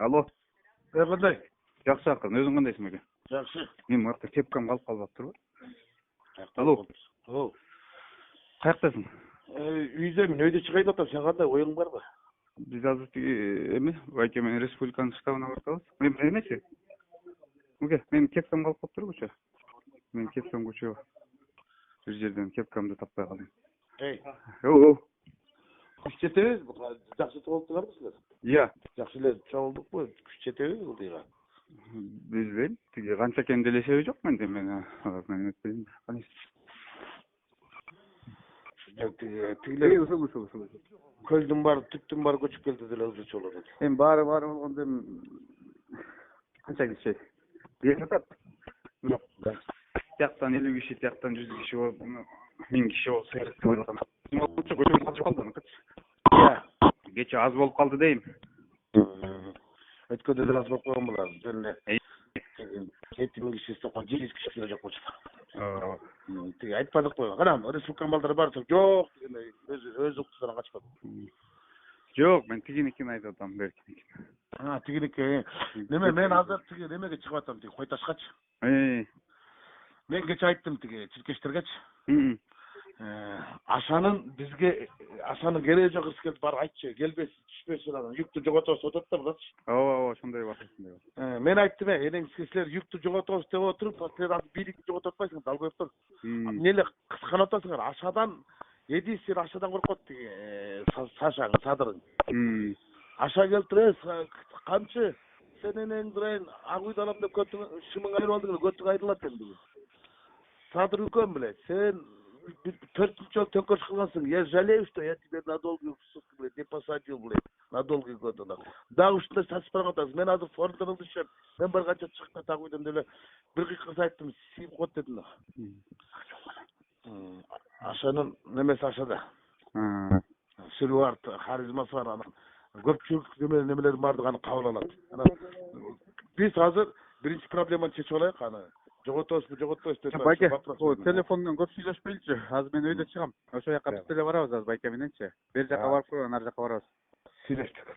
Алло. Кандай? Жақсы ақын, өзің қандайсың екен? Жақсы. Мен мақта кепкам қалып тұр ғой. Алло. Оу. Қаяқтасың? Үйдемін, өйде шығайын отам, сен қандай, ойың бар ба? Біз азыр эме, Байкемен республиканың штабына барып мен эмесе. Мен кепкам қалып тұр көчө. Мен кепкам көчө. Bir жерден кепкамды таппай қалдым. Оу. Күш жетебіз, жақсы тоғылдыңар мысыздар? Иә. Жақсы эле чоңулдук бу, күш жетебіз бул дыйга. Билбейм. Тиги канча экен делешеби жок менде, мен өтпейм. Тигилер көлдүн баары, түптүн баары көчүп келди деле ызычы болот. Эми баары болгондо канча киши? Берип атат. Тияктан 50 киши, тияктан 100 киши болуп, 1000 киши болуп керек деп ойлоп атам. Көчөм калып калды. Иә. Кече аз болуп калды дейм. Өткөндө деле аз болуп койгон булар. Жөн эле 7000 киши сокон 100 киши деле жок болчу. Тиги айтпадык кой. Канам, республиканын балдары бар десек, жок дегенде өз укуктарынан качпады. Жок, мен тигиникин айтып атам, беркиники. Тигиники. Неме, мен азыр тиги немеге чыгып атам, тиги Кой Ташкачы. Мен кече айттым тиги чиркечтергечи. Ашанын бизге ашанын кереги жок эскертип барып айтчы, келбес, түшпөсүн анан юкту жоготобуз деп атат да булачы. Ооба, ошондой бар. Мен айттым, энең силер юкту жоготобуз деп отуруп, силер азыр бийликти жоготуп атпайсыңар, Далбоевдор. Эмне эле кысканып атасыңар? Ашадан эди силер ашадан коркот тиги Сашаң, Садырың. Аша келтирес, камчы сен энең дурайын ак үйдү алам деп көтүң шымың айрып алдың, көтүң айрылат энди. Садыр үкөм биле, сен 4 жол төңкөш кылгансың. Я жалею, что я тебе на долгий срок, блядь, не посадил, блядь, на долгий год. Да ушундай сатып барган атасың. Мен азыр фондтон түшөм. Мен бар канча чыкта так үйдөн деле бир кыз айттым, сип кот дедим. Ашанын немеси ашада. Сүрү бар, харизмасы бар анан. Көпчүлүк немелер бардык аны кабыл алат. Анан биз азыр биринчи проблеманы чечип алайык, аны жоготосузбу деп. Байке, телефондон көп сүйлөшпөйлүчү. Азыр мен өйдө чыгам. Ошол жака биз деле барабыз азыр Байке мененчи. Бер жака барып койгон, ар жака барабыз. Сүйлөштүк.